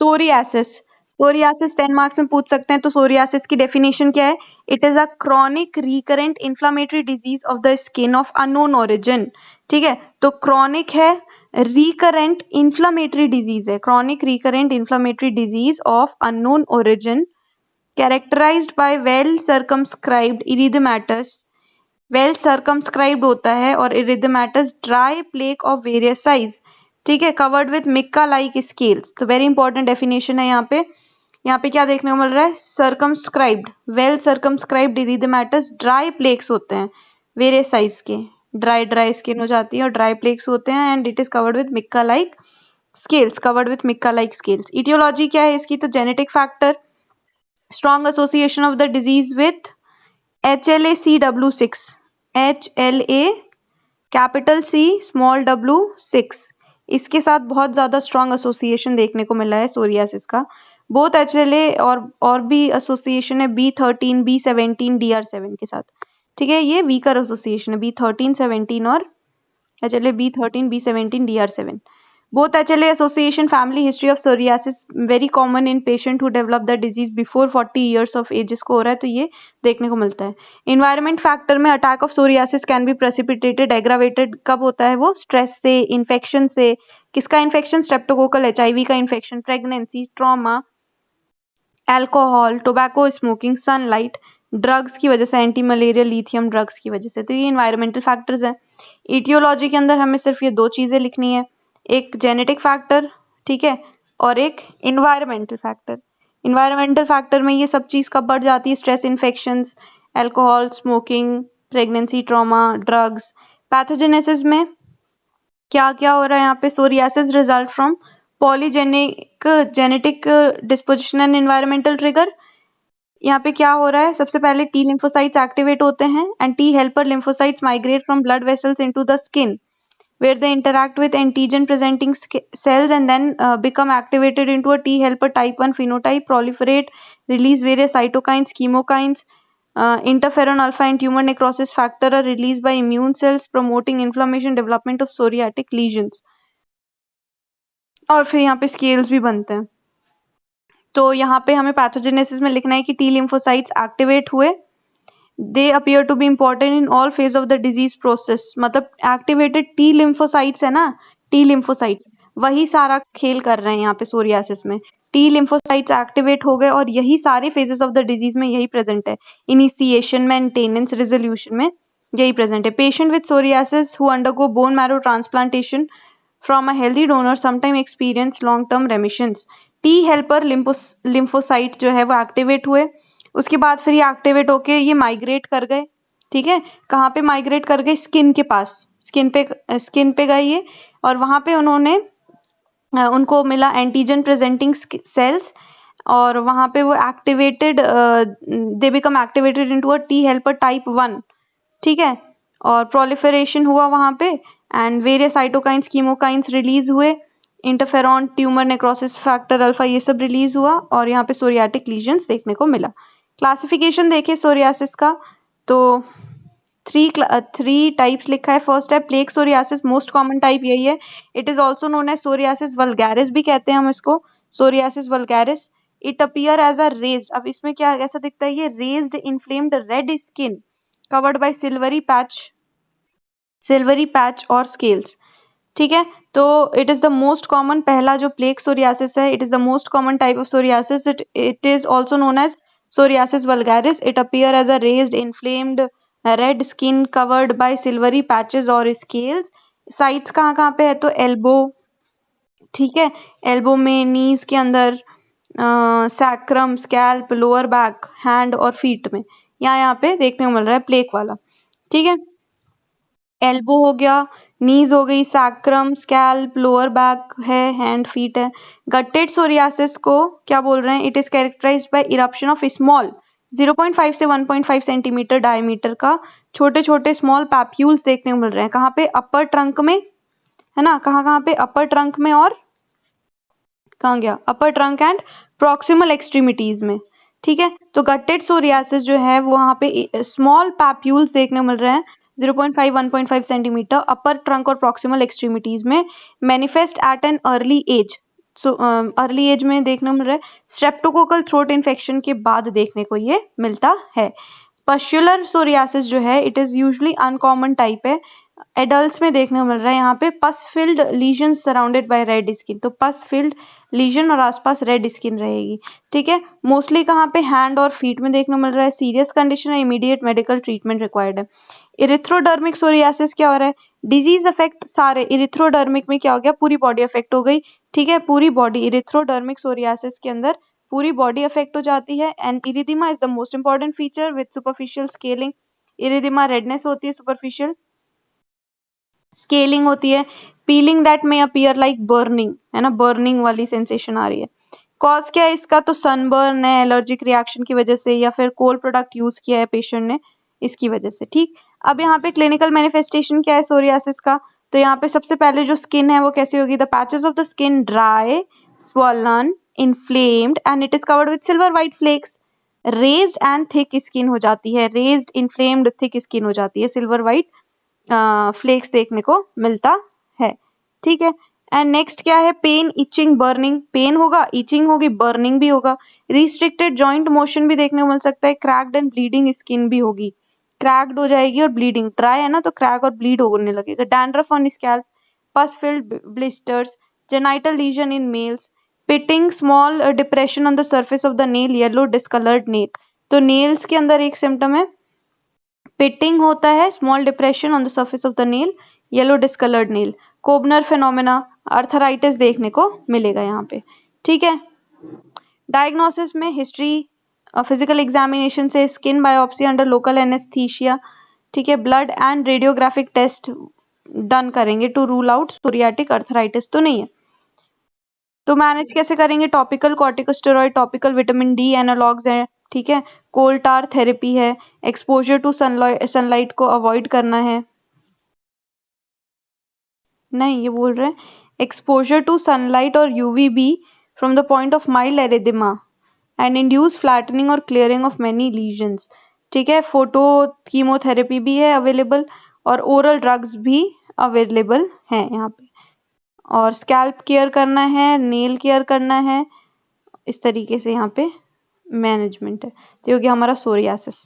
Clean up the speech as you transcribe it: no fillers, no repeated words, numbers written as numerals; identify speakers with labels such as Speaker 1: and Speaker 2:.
Speaker 1: Psoriasis, psoriasis 10 marks में पूछ सकते हैं। तो सोरियासिस की डेफिनेशन क्या है? It is a chronic recurrent inflammatory disease of the skin of unknown origin. ठीक है, तो क्रॉनिक है, रिकरेंट इन्फ्लामेटरी डिजीज है, chronic recurrent inflammatory disease of unknown origin, characterised by well circumscribed erythematous, well circumscribed होता है, और erythematous dry plaque of various size. ठीक है, covered with mica like scales. तो वेरी इंपॉर्टेंट डेफिनेशन है यहाँ पे। यहाँ पे क्या देखने को मिल रहा है? Circumscribed, well circumscribed erythematous dry plaques होते हैं वेरियस साइज के, ड्राई स्किन हो जाती है और ड्राई प्लेक्स होते हैं, and it is covered with mica like scales, covered with mica like scales. Aetiology क्या है इसकी? तो genetic factor, strong association of the disease with HLA-CW6, HLA capital C small w6, इसके साथ बहुत ज्यादा स्ट्रॉन्ग एसोसिएशन देखने को मिला है सोरियासिस का। बोथ HLA और भी एसोसिएशन है B13, B17, DR7 के साथ। ठीक है, ये वीकर एसोसिएशन है B13, 17 और HLA B13, B17, DR7। Both HLA association family history of psoriasis very common in patient who develop the disease before 40 years of age, इसको हो रहा है तो ये देखने को मिलता है। Environment factor में attack of psoriasis can be precipitated, aggravated कब होता है वो? स्ट्रेस से, इन्फेक्शन से। किसका इन्फेक्शन? स्ट्रेप्टोकोकल HIV का infection, pregnancy, trauma, alcohol, tobacco smoking, sunlight, drugs की वजह से, एंटी मलेरिया लिथियम ड्रग्स की वजह से। तो ये इन्वायरमेंटल फैक्टर्स हैं। इटियोलॉजी के अंदर हमें सिर्फ ये दो चीजें लिखनी है, एक जेनेटिक फैक्टर, ठीक है, और एक इन्वायरमेंटल फैक्टर। इन्वायरमेंटल फैक्टर में ये सब चीज कब बढ़ जाती है? Stress, infections, alcohol, smoking, pregnancy, trauma, drugs. Pathogenesis में क्या क्या हो रहा है यहाँ पे? Psoriasis result from polygenic genetic disposition and environmental trigger. यहाँ पे क्या हो रहा है? सबसे पहले टी लिम्फोसाइट्स एक्टिवेट होते हैं, and T helper lymphocytes migrate from blood vessels into the skin where they interact with antigen presenting cells and then become activated into a T helper type 1 phenotype, proliferate, release various cytokines, chemokines, interferon alpha and tumor necrosis factor are released by immune cells promoting inflammation, development of psoriatic lesions। और फिर यहाँ पे scales भी बनते हैं। तो यहाँ पे हमें पैथोजेनेसिस में लिखना है कि टी लिम्फोसाइट्स एक्टिवेट हुए, they appear to be important in all phase of the disease process। मतलब activated T lymphocytes है ना, T lymphocytes वही सारा खेल कर रहे हैं यहाँ पे सोरियासिस में। T lymphocytes एक्टिवेट हो गए और यही सारे phases of the disease में यही प्रेजेंट है, इनिशिएशन, मेंटेनेंस, रेजोल्यूशन में यही प्रेजेंट है। Patient with psoriasis who undergo bone marrow transplantation from a healthy donor sometime experience long term remissions। T helper lymphocyte जो है वो एक्टिवेट हुए, उसके बाद फिर ये एक्टिवेट होके ये माइग्रेट कर गए। ठीक है, कहाँ पे माइग्रेट कर गए? स्किन के पास, स्किन पे गए ये, और वहां पे उनको मिला एंटीजन प्रेजेंटिंग सेल्स, और वहां पे वो activated, they become activated into a T helper type 1। ठीक है, और प्रोलिफरेशन हुआ वहां पे, and various cytokines, chemokines release हुए, interferon, tumour necrosis factor alpha, ये सब रिलीज हुआ, और यहाँ पे सोरियाटिक लीजन्स देखने को मिला। क्लासिफिकेशन देखे सोरियासिस का, तो थ्री टाइप्स लिखा है। फर्स्ट है plaque psoriasis, most common type यही है। It is also known as psoriasis vulgaris भी कहते हैं हम इसको, psoriasis vulgaris. It appear as a raised, अब इसमें क्या ऐसा दिखता है? ये raised inflamed red skin covered by silvery patch और स्केल्स। ठीक है, तो it is the most common, पहला जो प्लेक सोरियासिस है, it is the most common type of psoriasis. It is also known as psoriasis vulgaris। It appear as a raised, inflamed, red skin covered by silvery patches or scales। Sites कहाँ कहाँ पे है? तो elbow, ठीक है, elbow में, नीज के अंदर, sacrum, scalp, lower back, hand और फीट में, यहाँ पे देखने को मिल रहा है प्लेक वाला। ठीक है, एल्बो हो गया, नीज हो गई, सैक्रम, स्कैल्प, लोअर बैक है, हैंड, फीट है। गट्टेड सोरियासिस को क्या बोल रहे हैं? It is characterised by eruption of small 0.5 से 1.5 सेंटीमीटर डायमीटर का छोटे छोटे स्मॉल पैप्यूल्स देखने को मिल रहे हैं। कहाँ पे? अपर ट्रंक में, है ना, कहाँ पे? अपर ट्रंक में, और कहाँ गया? अपर ट्रंक एंड प्रॉक्सिमल एक्सट्रीमिटीज में। ठीक है, तो गट्टेड सोरियासिस जो है वो वहाँ पे स्मॉल पैप्यूल्स देखने को मिल रहे हैं 0.5 1.5 सेंटीमीटर अपर ट्रंक और प्रॉक्सिमल एक्सट्रीमिटीज में, manifest at an early age. Early age में देखने को मिल रहा है। स्ट्रेप्टोकोकल थ्रोट इन्फेक्शन के बाद देखने को ये मिलता है। पस्चुलर सोरियासिस जो है it is usually uncommon type है, एडल्ट्स में देखने को मिल रहा है। यहाँ पे pus filled lesion surrounded by red skin, तो पस फिल्ड लीजन और आसपास रेड स्किन रहेगी। ठीक है, मोस्टली कहाँ पे, हैंड और फीट में देखने को मिल रहा है। सीरियस कंडीशन है, इमीडिएट मेडिकल ट्रीटमेंट रिक्वायर्ड है। इरिथ्रोडर्मिक सोरियासिस क्या हो रहा है, डिजीज अफेक्ट सारे, इरिथ्रोडर्मिक में क्या हो गया, पूरी बॉडी अफेक्ट हो गई। ठीक है, पूरी बॉडी, इरिथ्रोडर्मिक सोरियासिस के अंदर पूरी बॉडी अफेक्ट हो जाती है। And erythema is the most important feature with superficial scaling. Erythema redness होती है, सुपरफिशियल स्केलिंग होती है। पीलिंग दैट में अपीयर लाइक बर्निंग, है ना, बर्निंग वाली सेंसेशन आ रही है। कॉज क्या है इसका, तो सनबर्न है, एलर्जिक रिएक्शन की वजह से, या फिर कोल प्रोडक्ट यूज किया है पेशेंट ने, इसकी वजह से। ठीक, अब यहाँ पे क्लिनिकल मैनिफेस्टेशन क्या है सोरियासिस का, तो यहाँ पे सबसे पहले जो स्किन है वो कैसी होगी, the patches of the skin dry, swollen, inflamed and it is covered with silver white flakes. Raised and thick skin हो जाती है, रेज्ड इन्फ्लेम्ड थिक स्किन हो जाती है, सिल्वर व्हाइट फ्लेक्स देखने को मिलता है। ठीक है, एंड नेक्स्ट क्या है, पेन, इचिंग, बर्निंग, पेन होगा, इचिंग होगी, बर्निंग भी होगा। रिस्ट्रिक्टेड जॉइंट मोशन भी देखने को मिल सकता है। क्रैक्ड एंड ब्लीडिंग स्किन भी होगी, क्रैक्ड हो जाएगी और ब्लीडिंग, ड्राई है ना तो क्रैक और ब्लीड होने लगेगा। Dandruff on scalp, pus filled blisters, genital lesion in males, pitting, small depression on the surface of the nail, yellow discoloured nail. तो नेल्स के अंदर एक सिम्टम है पिटिंग होता है, small depression on the surface of the nail, yellow discoloured nail. Koebner phenomena, arthritis देखने को मिलेगा यहाँ पे। ठीक है, डायग्नोसिस में हिस्ट्री, फिजिकल एग्जामिनेशन से, skin biopsy under local anaesthesia. ठीक है, blood and radiographic test done करेंगे to rule out psoriatic arthritis तो नहीं है। तो मैनेज कैसे करेंगे, topical corticosteroid, topical vitamin D analogues हैं। ठीक है, कोल टार थेरेपी है, एक्सपोजर टू सनलाइट को अवॉइड करना है। नहीं, ये बोल रहे हैं एक्सपोजर टू सनलाइट और UVB from the point of mild erythema and induce flattening और क्लियरिंग ऑफ मेनी लीजन्स। ठीक है, फोटो कीमोथेरेपी भी है अवेलेबल और ओरल ड्रग्स भी अवेलेबल हैं यहाँ पे। और स्कैल्प केयर करना है, नेल केयर करना है, इस तरीके से यहाँ पे मैनेजमेंट है। तो ये हो गया हमारा सोरियासिस।